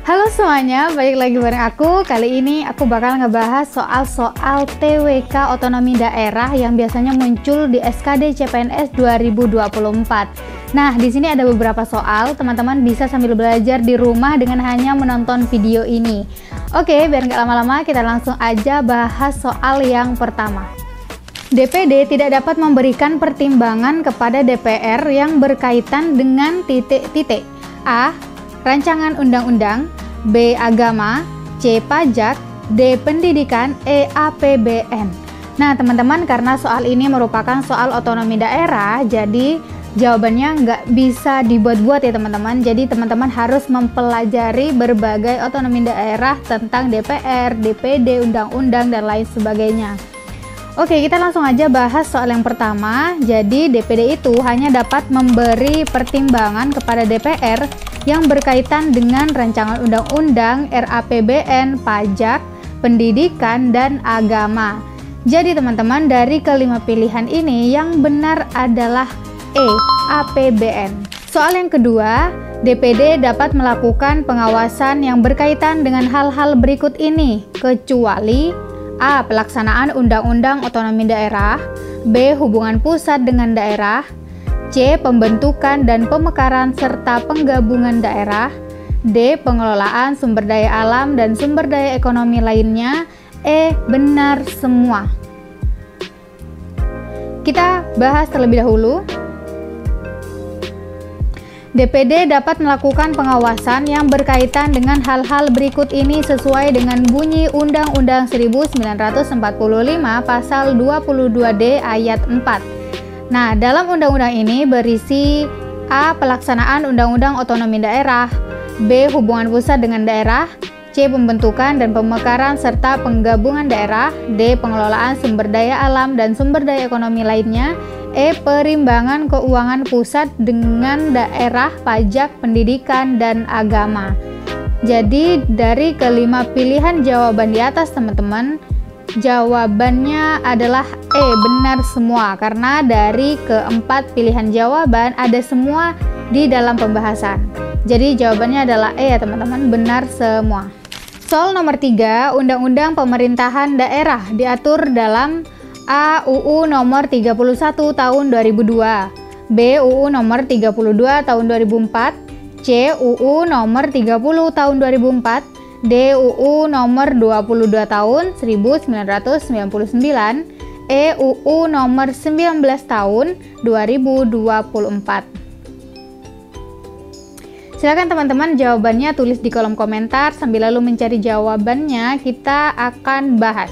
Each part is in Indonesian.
Halo semuanya, balik lagi bareng aku. Kali ini aku bakal ngebahas soal-soal TWK otonomi daerah yang biasanya muncul di SKD CPNS 2024. Nah, di sini ada beberapa soal, teman-teman bisa sambil belajar di rumah dengan hanya menonton video ini. Oke, biar nggak lama-lama, kita langsung aja bahas soal yang pertama. DPD tidak dapat memberikan pertimbangan kepada DPR yang berkaitan dengan titik-titik. A. Rancangan undang-undang, B. Agama, C. Pajak, D. Pendidikan, E. APBN. Nah teman-teman, karena soal ini merupakan soal otonomi daerah, jadi jawabannya nggak bisa dibuat-buat ya teman-teman. Jadi teman-teman harus mempelajari berbagai otonomi daerah tentang DPR, DPD, undang-undang, dan lain sebagainya. Oke, kita langsung aja bahas soal yang pertama. Jadi DPD itu hanya dapat memberi pertimbangan kepada DPR yang berkaitan dengan rancangan undang-undang, RAPBN, pajak, pendidikan, dan agama. Jadi teman-teman, dari kelima pilihan ini yang benar adalah E, APBN. Soal yang kedua, DPD dapat melakukan pengawasan yang berkaitan dengan hal-hal berikut ini, kecuali A. Pelaksanaan Undang-Undang Otonomi Daerah, B. Hubungan pusat dengan daerah, C. Pembentukan dan pemekaran serta penggabungan daerah, D. Pengelolaan sumber daya alam dan sumber daya ekonomi lainnya, E. Benar semua. Kita bahas terlebih dahulu. DPD dapat melakukan pengawasan yang berkaitan dengan hal-hal berikut ini sesuai dengan bunyi Undang-Undang 1945 Pasal 22D Ayat 4. Nah, dalam undang-undang ini berisi A. Pelaksanaan Undang-Undang Otonomi Daerah, B. Hubungan pusat dengan daerah, C. Pembentukan dan pemekaran serta penggabungan daerah, D. Pengelolaan sumber daya alam dan sumber daya ekonomi lainnya, E. Perimbangan keuangan pusat dengan daerah, pajak, pendidikan, dan agama. Jadi dari kelima pilihan jawaban di atas teman-teman, jawabannya adalah E, benar semua, karena dari keempat pilihan jawaban ada semua di dalam pembahasan. Jadi jawabannya adalah E ya teman-teman, benar semua. Soal nomor 3, Undang-Undang Pemerintahan Daerah diatur dalam A. UU nomor 31 tahun 2002, B. UU nomor 32 tahun 2004, C. UU nomor 30 tahun 2004, D. UU nomor 22 tahun 1999, E. UU nomor 19 tahun 2024. Silakan teman-teman jawabannya tulis di kolom komentar, sambil lalu mencari jawabannya kita akan bahas.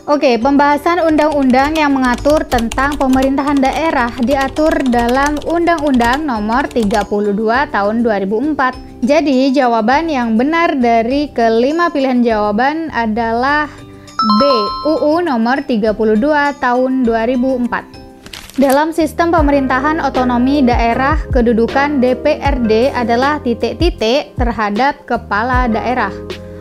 Oke, pembahasan undang-undang yang mengatur tentang pemerintahan daerah diatur dalam Undang-Undang Nomor 32 Tahun 2004. Jadi, jawaban yang benar dari kelima pilihan jawaban adalah B, UU Nomor 32 Tahun 2004. Dalam sistem pemerintahan otonomi daerah, kedudukan DPRD adalah titik-titik terhadap kepala daerah.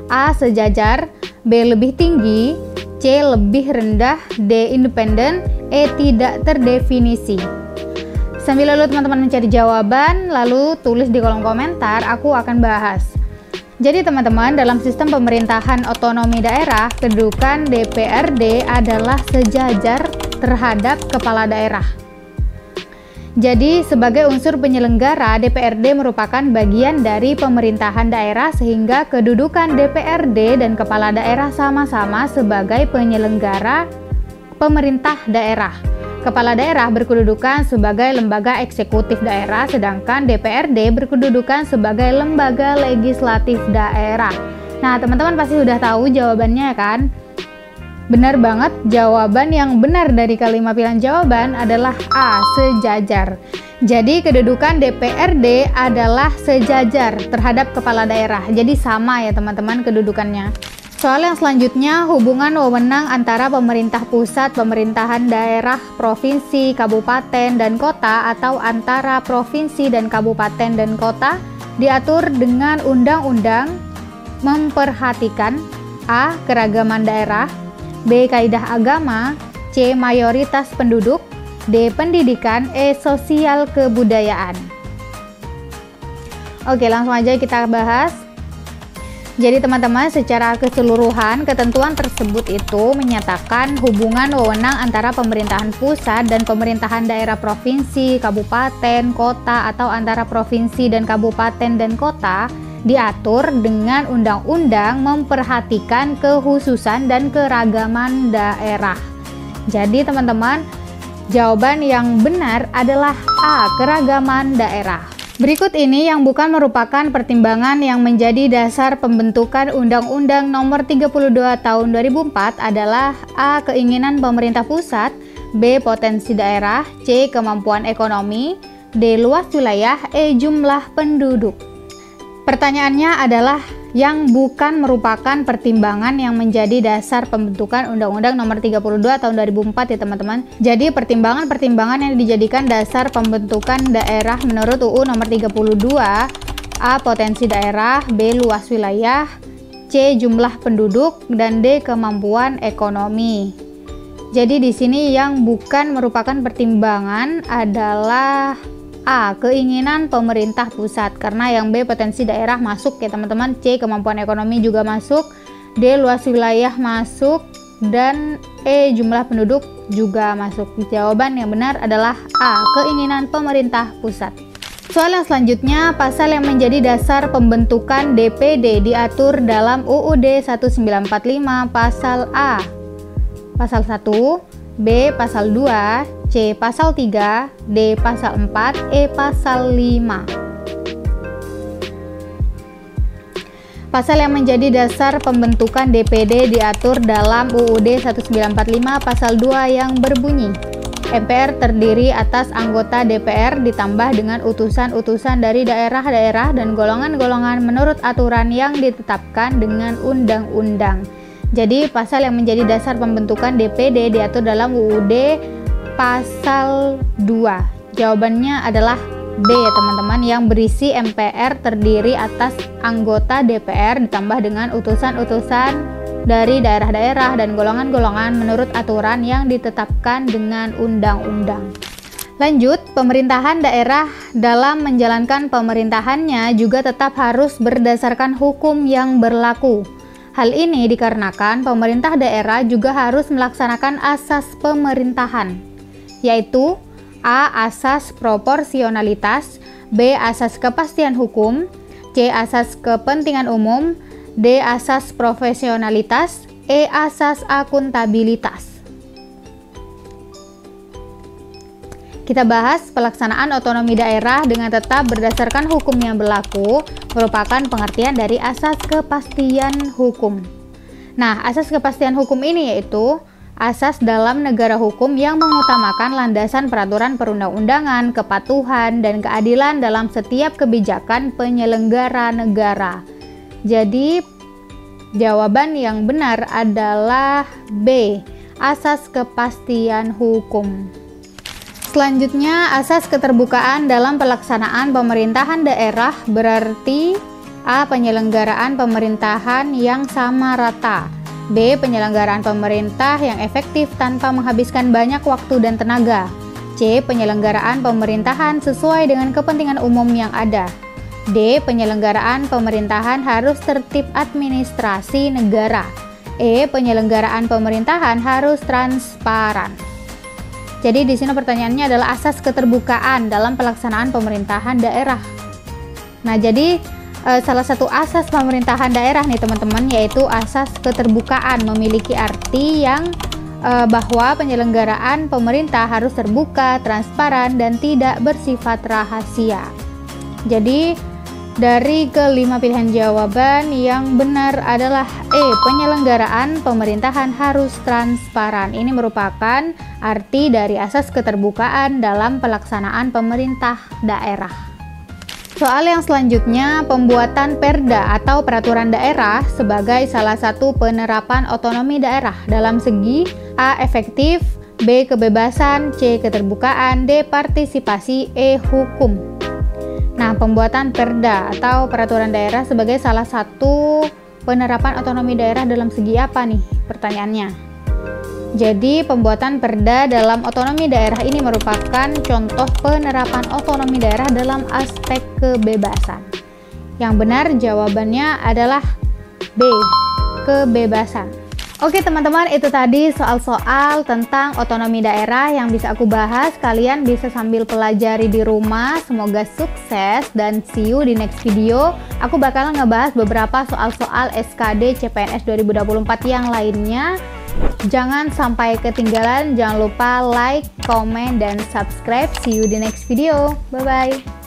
A. Sejajar, B. Lebih tinggi, C. Lebih rendah, D. Independen, E. Tidak terdefinisi. Sambil lalu teman-teman mencari jawaban, lalu tulis di kolom komentar, aku akan bahas. Jadi teman-teman, dalam sistem pemerintahan otonomi daerah, kedudukan DPRD adalah sejajar terhadap kepala daerah. Jadi sebagai unsur penyelenggara, DPRD merupakan bagian dari pemerintahan daerah sehingga kedudukan DPRD dan kepala daerah sama-sama sebagai penyelenggara pemerintah daerah. Kepala daerah berkedudukan sebagai lembaga eksekutif daerah, sedangkan DPRD berkedudukan sebagai lembaga legislatif daerah. Nah, teman-teman pasti sudah tahu jawabannya kan? Benar banget, jawaban yang benar dari kelima pilihan jawaban adalah A, sejajar. Jadi kedudukan DPRD adalah sejajar terhadap kepala daerah. Jadi sama ya teman-teman kedudukannya. Soal yang selanjutnya, hubungan wewenang antara pemerintah pusat, pemerintahan daerah, provinsi, kabupaten, dan kota atau antara provinsi dan kabupaten dan kota diatur dengan undang-undang memperhatikan A. Keragaman daerah, B. Kaidah agama, C. Mayoritas penduduk, D. Pendidikan, E. Sosial kebudayaan. Oke, langsung aja kita bahas. Jadi teman-teman, secara keseluruhan ketentuan tersebut itu menyatakan hubungan wewenang antara pemerintahan pusat dan pemerintahan daerah provinsi, kabupaten, kota, atau antara provinsi dan kabupaten dan kota diatur dengan undang-undang memperhatikan kekhususan dan keragaman daerah. Jadi teman-teman, jawaban yang benar adalah A, keragaman daerah. Berikut ini yang bukan merupakan pertimbangan yang menjadi dasar pembentukan Undang-Undang Nomor 32 Tahun 2004 adalah A, keinginan pemerintah pusat, B, potensi daerah, C, kemampuan ekonomi, D, luas wilayah, E, jumlah penduduk. Pertanyaannya adalah yang bukan merupakan pertimbangan yang menjadi dasar pembentukan Undang-Undang Nomor 32 Tahun 2004 ya teman-teman. Jadi pertimbangan-pertimbangan yang dijadikan dasar pembentukan daerah menurut UU Nomor 32, A, potensi daerah, B, luas wilayah, C, jumlah penduduk, dan D, kemampuan ekonomi. Jadi di sini yang bukan merupakan pertimbangan adalah A, keinginan pemerintah pusat, karena yang B, potensi daerah masuk ya teman-teman, C, kemampuan ekonomi juga masuk, D, luas wilayah masuk, dan E, jumlah penduduk juga masuk. Jawaban yang benar adalah A, keinginan pemerintah pusat. Soal yang selanjutnya, pasal yang menjadi dasar pembentukan DPD diatur dalam UUD 1945 pasal A. Pasal 1, B, pasal 2, C, pasal 3, D, pasal 4, E, pasal 5. Pasal yang menjadi dasar pembentukan DPD diatur dalam UUD 1945 pasal 2 yang berbunyi, MPR terdiri atas anggota DPR ditambah dengan utusan-utusan dari daerah-daerah dan golongan-golongan menurut aturan yang ditetapkan dengan undang-undang. Jadi pasal yang menjadi dasar pembentukan DPD diatur dalam UUD pasal 2. Jawabannya adalah B ya teman-teman, yang berisi MPR terdiri atas anggota DPR ditambah dengan utusan-utusan dari daerah-daerah dan golongan-golongan menurut aturan yang ditetapkan dengan undang-undang. Lanjut, pemerintahan daerah dalam menjalankan pemerintahannya juga tetap harus berdasarkan hukum yang berlaku. Hal ini dikarenakan pemerintah daerah juga harus melaksanakan asas pemerintahan, yaitu A, asas proporsionalitas, B, asas kepastian hukum, C, asas kepentingan umum, D, asas profesionalitas, E, asas akuntabilitas. Kita bahas pelaksanaan otonomi daerah dengan tetap berdasarkan hukum yang berlaku merupakan pengertian dari asas kepastian hukum. Nah, asas kepastian hukum ini yaitu asas dalam negara hukum yang mengutamakan landasan peraturan perundang-undangan, kepatuhan, dan keadilan dalam setiap kebijakan penyelenggara negara. Jadi, jawaban yang benar adalah B, asas kepastian hukum. Selanjutnya, asas keterbukaan dalam pelaksanaan pemerintahan daerah berarti A, penyelenggaraan pemerintahan yang sama rata, B, penyelenggaraan pemerintah yang efektif tanpa menghabiskan banyak waktu dan tenaga, C, penyelenggaraan pemerintahan sesuai dengan kepentingan umum yang ada, D, penyelenggaraan pemerintahan harus tertib administrasi negara, E, penyelenggaraan pemerintahan harus transparan. Jadi di sini pertanyaannya adalah asas keterbukaan dalam pelaksanaan pemerintahan daerah. Nah, jadi salah satu asas pemerintahan daerah nih teman-teman, yaitu asas keterbukaan, memiliki arti yang bahwa penyelenggaraan pemerintah harus terbuka, transparan, dan tidak bersifat rahasia. Jadi dari kelima pilihan jawaban yang benar adalah E, penyelenggaraan pemerintahan harus transparan. Ini merupakan arti dari asas keterbukaan dalam pelaksanaan pemerintah daerah. Soal yang selanjutnya, pembuatan perda atau peraturan daerah sebagai salah satu penerapan otonomi daerah dalam segi A, efektif, B, kebebasan, C, keterbukaan, D, partisipasi, E, hukum. Nah, pembuatan perda atau peraturan daerah sebagai salah satu penerapan otonomi daerah dalam segi apa nih pertanyaannya? Jadi, pembuatan perda dalam otonomi daerah ini merupakan contoh penerapan otonomi daerah dalam aspek kebebasan. Yang benar jawabannya adalah B, kebebasan. Oke teman-teman, itu tadi soal-soal tentang otonomi daerah yang bisa aku bahas. Kalian bisa sambil pelajari di rumah. Semoga sukses dan see you di next video. Aku bakal ngebahas beberapa soal-soal SKD CPNS 2024 yang lainnya. Jangan sampai ketinggalan. Jangan lupa like, comment, dan subscribe. See you di next video. Bye-bye.